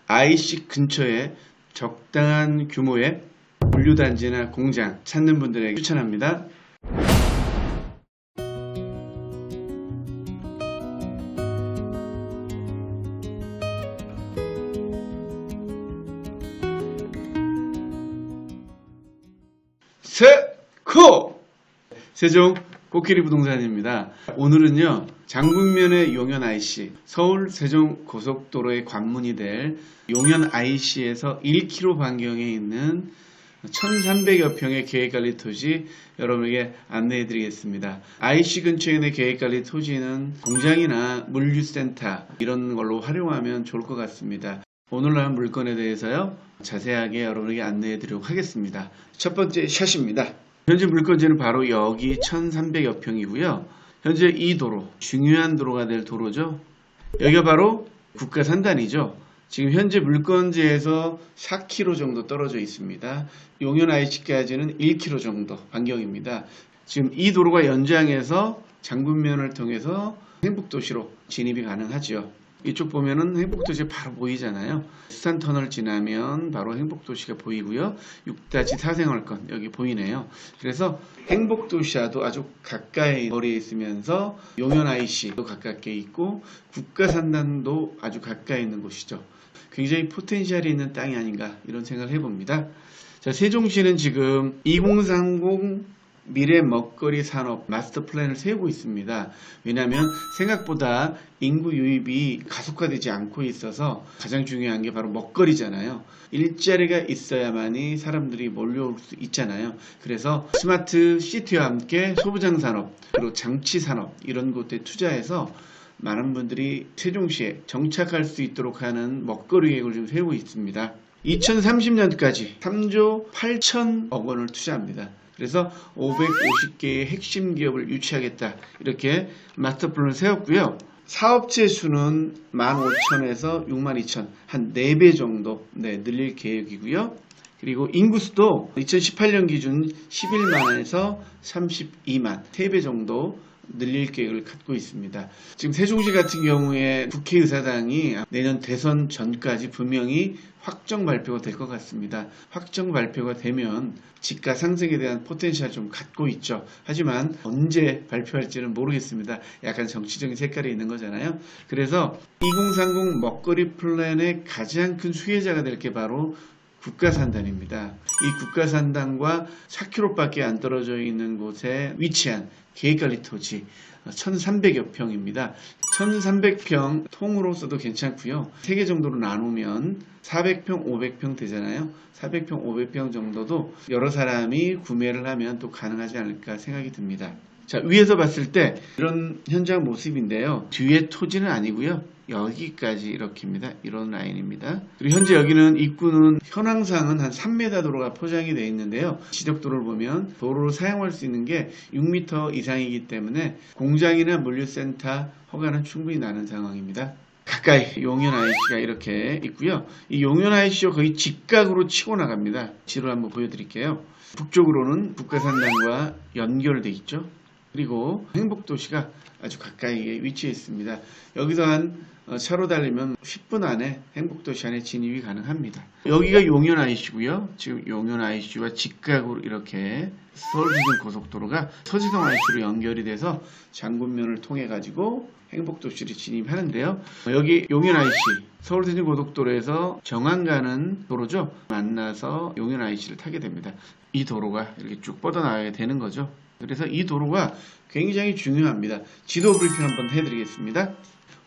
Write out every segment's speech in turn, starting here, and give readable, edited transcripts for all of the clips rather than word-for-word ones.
IC 근처에 적당한 규모의 물류단지나 공장 찾는 분들에게 추천합니다. 세종 코끼리 부동산입니다. 오늘은요, 장군면의 용현 IC, 서울 세종 고속도로의 관문이 될 용현 IC에서 1km 반경에 있는 1300여 평의 계획관리 토지 여러분에게 안내해 드리겠습니다. IC 근처에 있는 계획관리 토지는 공장이나 물류센터 이런 걸로 활용하면 좋을 것 같습니다. 오늘 나온 물건에 대해서요, 자세하게 여러분에게 안내해 드리도록 하겠습니다. 첫 번째 샷입니다. 현재 물건지는 바로 여기 1300여 평이고요. 현재 이 도로, 중요한 도로가 될 도로죠. 여기가 바로 국가산단이죠. 지금 현재 물건지에서 4km 정도 떨어져 있습니다. 용현 IC까지는 1km 정도 반경입니다. 지금 이 도로가 연장해서 장군면을 통해서 행복도시로 진입이 가능하죠. 이쪽 보면은 행복도시가 바로 보이잖아요. 수산터널 지나면 바로 행복도시가 보이고요. 6-4 생활권 여기 보이네요. 그래서 행복도시와도 아주 가까이 거리에 있으면서 용현 IC도 가깝게 있고 국가산단도 아주 가까이 있는 곳이죠. 굉장히 포텐셜이 있는 땅이 아닌가 이런 생각을 해봅니다. 자, 세종시는 지금 2030 미래 먹거리 산업 마스터 플랜을 세우고 있습니다. 왜냐하면 생각보다 인구 유입이 가속화되지 않고 있어서 가장 중요한 게 바로 먹거리잖아요. 일자리가 있어야만이 사람들이 몰려올 수 있잖아요. 그래서 스마트 시티와 함께 소부장 산업 그리고 장치 산업 이런 곳에 투자해서 많은 분들이 세종시에 정착할 수 있도록 하는 먹거리 계획을 좀 세우고 있습니다. 2030년까지 3조 8천억 원을 투자합니다. 그래서 550개의 핵심 기업을 유치하겠다 이렇게 마스터 플랜을 세웠고요. 사업체 수는 15,000에서 62,000 한 4배 정도 늘릴 계획이고요. 그리고 인구수도 2018년 기준 11만에서 32만 3배 정도 늘릴 계획을 갖고 있습니다. 지금 세종시 같은 경우에 국회의사당이 내년 대선 전까지 분명히 확정 발표가 될 것 같습니다. 확정 발표가 되면 집가 상승에 대한 포텐셜 좀 갖고 있죠. 하지만 언제 발표할지는 모르겠습니다. 약간 정치적인 색깔이 있는 거잖아요. 그래서 2030 먹거리 플랜의 가장 큰 수혜자가 될 게 바로 국가산단입니다. 이 국가산단과 4km밖에 안 떨어져 있는 곳에 위치한 계획관리 토지 1300여 평입니다. 1300평 통으로서도 괜찮고요. 3개 정도로 나누면 400평, 500평 되잖아요. 400평, 500평 정도도 여러 사람이 구매를 하면 또 가능하지 않을까 생각이 듭니다. 자, 위에서 봤을 때 이런 현장 모습인데요. 뒤에 토지는 아니고요. 여기까지 이렇게입니다. 이런 라인입니다. 그리고 현재 여기는 입구는 현황상은 한 3m 도로가 포장이 되어 있는데요. 지적도로를 보면 도로로 사용할 수 있는 게 6m 이상이기 때문에 공장이나 물류센터 허가는 충분히 나는 상황입니다. 가까이 용현 IC가 이렇게 있고요. 이 용현 IC가 거의 직각으로 치고 나갑니다. 지도를 한번 보여드릴게요. 북쪽으로는 국가산단과 연결되어 있죠. 그리고 행복도시가 아주 가까이에 위치해 있습니다. 여기서 한 차로 달리면 10분 안에 행복도시 안에 진입이 가능합니다. 여기가 용현 IC고요. 지금 용현 IC와 직각으로 이렇게 서울세종 고속도로가 서지성 IC로 연결이 돼서 장군면을 통해 가지고 행복도시를 진입하는데요. 여기 용현 IC 서울세종 고속도로에서 정안 가는 도로죠. 만나서 용현 IC를 타게 됩니다. 이 도로가 이렇게 쭉 뻗어나가게 되는 거죠. 그래서 이 도로가 굉장히 중요합니다. 지도 브리핑 한번 해드리겠습니다.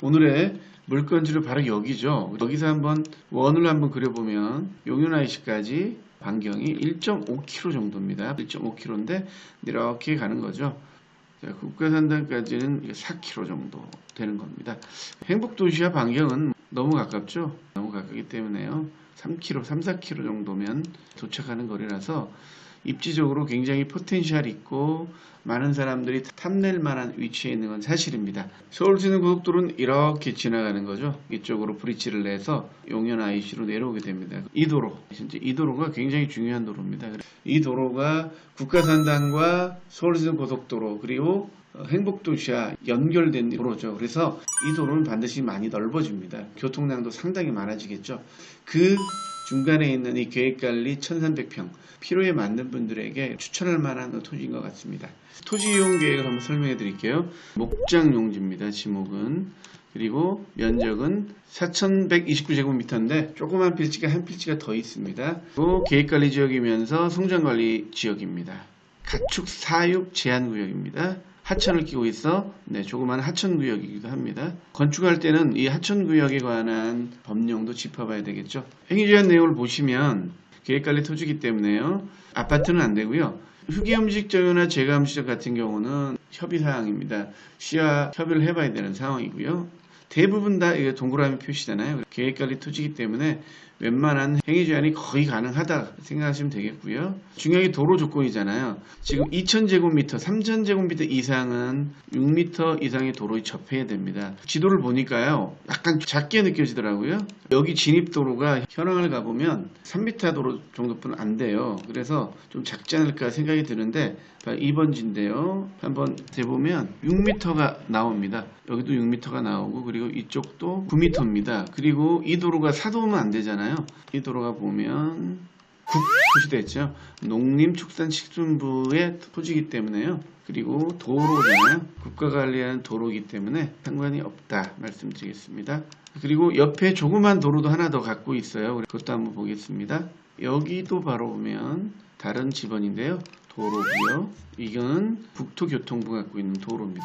오늘의 물건지로 바로 여기죠. 여기서 한번 원을 한번 그려보면 용현 IC까지 반경이 1.5km 정도입니다. 1.5km인데 이렇게 가는 거죠. 자, 국가산단까지는 4km 정도 되는 겁니다. 행복도시와 반경은 너무 가깝죠. 너무 가깝기 때문에요. 3km, 3-4km 정도면 도착하는 거리라서 입지적으로 굉장히 포텐셜이 있고 많은 사람들이 탐낼 만한 위치에 있는 건 사실입니다. 서울시는 고속도로는 이렇게 지나가는 거죠. 이쪽으로 브릿지를 내서 용현 IC로 내려오게 됩니다. 이 도로, 현재 이 도로가 굉장히 중요한 도로입니다. 이 도로가 국가산단과 서울시는 고속도로 그리고 행복도시와 연결된 도로죠. 그래서 이 도로는 반드시 많이 넓어집니다. 교통량도 상당히 많아지겠죠. 그 중간에 있는 이 계획관리 1300평, 필요에 맞는 분들에게 추천할 만한 토지인 것 같습니다. 토지 이용 계획을 한번 설명해 드릴게요. 목장용지입니다. 지목은. 그리고 면적은 4129제곱미터인데 조그만 필지가 한 필지가 더 있습니다. 그리고 계획관리 지역이면서 성장관리 지역입니다. 가축 사육 제한구역입니다. 하천을 끼고 있어 조그만 하천구역이기도 합니다. 건축할 때는 이 하천구역에 관한 법령도 짚어봐야 되겠죠. 행위제한 내용을 보시면 계획관리 토지이기 때문에요. 아파트는 안 되고요. 휴게음식점이나 제과음식점 같은 경우는 협의사항입니다. 시와 협의를 해봐야 되는 상황이고요. 대부분 다 이게 동그라미 표시잖아요. 계획관리 토지이기 때문에 웬만한 행위 제한이 거의 가능하다 생각하시면 되겠고요. 중요한 게 도로 조건이잖아요. 지금 2000제곱미터, 3000제곱미터 이상은 6m 이상의 도로에 접해야 됩니다. 지도를 보니까요. 약간 작게 느껴지더라고요. 여기 진입도로가 현황을 가보면 3m 도로 정도뿐 안 돼요. 그래서 좀 작지 않을까 생각이 드는데 2번지인데요. 한번 대보면 6m가 나옵니다. 여기도 6m가 나오고 그리고 이쪽도 9m입니다. 그리고 이 도로가 사도면 안 되잖아요. 이 도로가 보면 국 표시됐죠. 농림축산식품부의 토지이기 때문에요. 그리고 도로잖아요. 국가관리하는 도로이기 때문에 상관이 없다 말씀드리겠습니다. 그리고 옆에 조그만 도로도 하나 더 갖고 있어요. 그것도 한번 보겠습니다. 여기도 바로 보면 다른 지번인데요. 도로고요. 이건 국토교통부가 갖고 있는 도로입니다.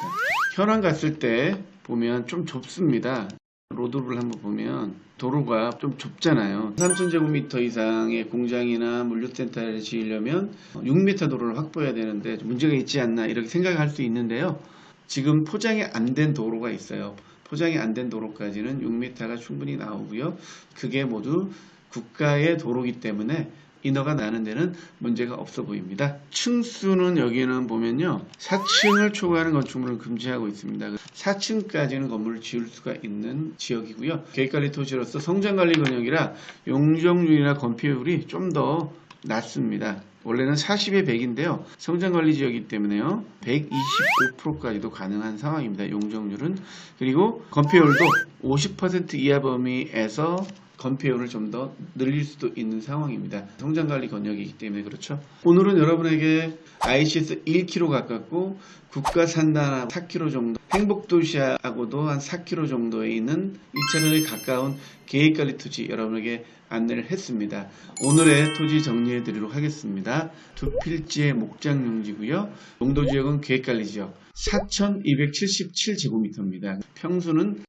현황 갔을 때 보면 좀 좁습니다. 로드를 한번 보면 도로가 좀 좁잖아요. 3000제곱미터 이상의 공장이나 물류센터를 지으려면 6m 도로를 확보해야 되는데 문제가 있지 않나 이렇게 생각할 수 있는데요. 지금 포장이 안 된 도로가 있어요. 포장이 안 된 도로까지는 6m가 충분히 나오고요. 그게 모두 국가의 도로이기 때문에 인허가 나는 데는 문제가 없어 보입니다. 층수는 여기는 보면요. 4층을 초과하는 건축물을 금지하고 있습니다. 4층까지는 건물을 지을 수가 있는 지역이고요. 계획관리 토지로서 성장관리 권역이라 용적률이나 건폐율이 좀 더 낮습니다. 원래는 40에 100인데요. 성장관리 지역이기 때문에요. 125%까지도 가능한 상황입니다. 용적률은. 그리고 건폐율도 50% 이하 범위에서 건폐율을 좀 더 늘릴 수도 있는 상황입니다. 성장관리 권역이기 때문에 그렇죠. 오늘은 여러분에게 IC에서 1km 가깝고 국가산단 4km 정도, 행복도시하고도 한 4km 정도에 있는 2차로에 가까운 계획관리 토지 여러분에게 안내를 했습니다. 오늘의 토지 정리해 드리도록 하겠습니다. 두 필지의 목장용지고요. 용도지역은 계획관리지역 4277제곱미터입니다. 평수는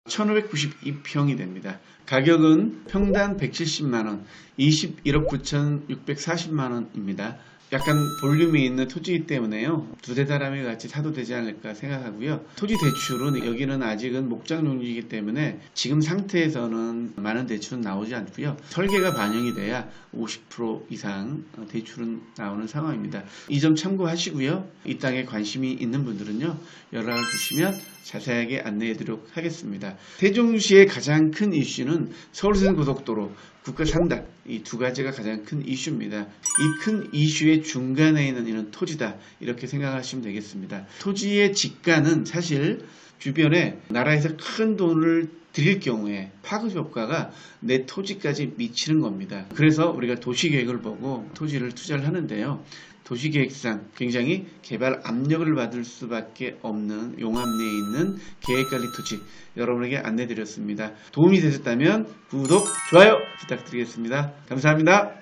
1592평이 됩니다. 가격은 평당 170만원, 21억 9640만원입니다. 약간 볼륨이 있는 토지이기 때문에요. 두세 사람이 같이 사도 되지 않을까 생각하고요. 토지 대출은 여기는 아직은 목장용지이기 때문에 지금 상태에서는 많은 대출은 나오지 않고요. 설계가 반영이 돼야 50% 이상 대출은 나오는 상황입니다. 이 점 참고하시고요. 이 땅에 관심이 있는 분들은요. 연락을 주시면 자세하게 안내해 드리도록 하겠습니다. 세종시의 가장 큰 이슈는 서울선 고속도로, 국가산단 이 두 가지가 가장 큰 이슈입니다. 이 큰 이슈의 중간에 있는 이런 토지다 이렇게 생각하시면 되겠습니다. 토지의 지가는 사실 주변에 나라에서 큰 돈을 들일 경우에 파급 효과가 내 토지까지 미치는 겁니다. 그래서 우리가 도시계획을 보고 토지를 투자를 하는데요. 도시계획상 굉장히 개발 압력을 받을 수밖에 없는 용암리에 있는 계획관리 토지 여러분에게 안내드렸습니다. 도움이 되셨다면 구독, 좋아요 부탁드리겠습니다. 감사합니다.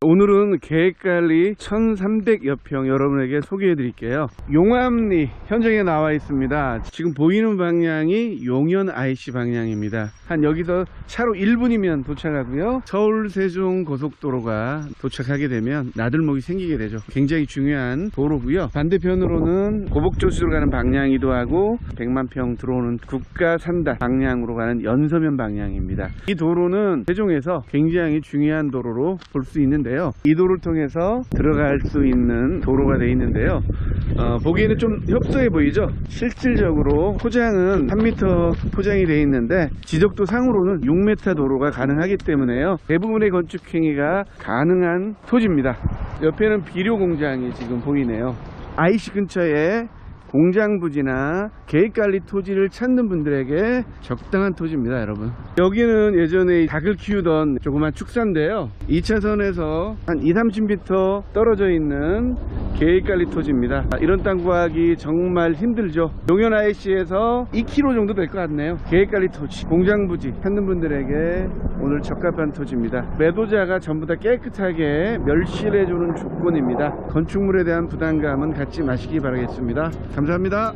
오늘은 계획관리 1300여 평 여러분에게 소개해 드릴게요. 용암리 현장에 나와 있습니다. 지금 보이는 방향이 용현 IC 방향입니다. 한 여기서 차로 1분이면 도착하고요. 서울 세종 고속도로가 도착하게 되면 나들목이 생기게 되죠. 굉장히 중요한 도로고요. 반대편으로는 고복저수로 가는 방향이기도 하고 100만 평 들어오는 국가산단 방향으로 가는 연서면 방향입니다. 이 도로는 세종에서 굉장히 중요한 도로로 볼 수 있는데요. 이 도로를 통해서 들어갈 수 있는 도로가 되어 있는데요. 보기에는 좀 협소해 보이죠. 실질적으로 포장은 3m 포장이 되어 있는데 지적도 상으로는 6m 도로가 가능하기 때문에요. 대부분의 건축 행위가 가능한 토지입니다. 옆에는 비료 공장이 지금 보이네요. IC 근처에 공장 부지나 계획관리 토지를 찾는 분들에게 적당한 토지입니다, 여러분. 여기는 예전에 닭을 키우던 조그만 축사인데요, 2차선에서 한 2-30m 떨어져 있는 계획관리 토지입니다. 이런 땅 구하기 정말 힘들죠. 용현 IC에서 2km 정도 될 것 같네요. 계획관리 토지, 공장 부지 찾는 분들에게 오늘 적합한 토지입니다. 매도자가 전부 다 깨끗하게 멸실해주는 조건입니다. 건축물에 대한 부담감은 갖지 마시기 바라겠습니다. 감사합니다.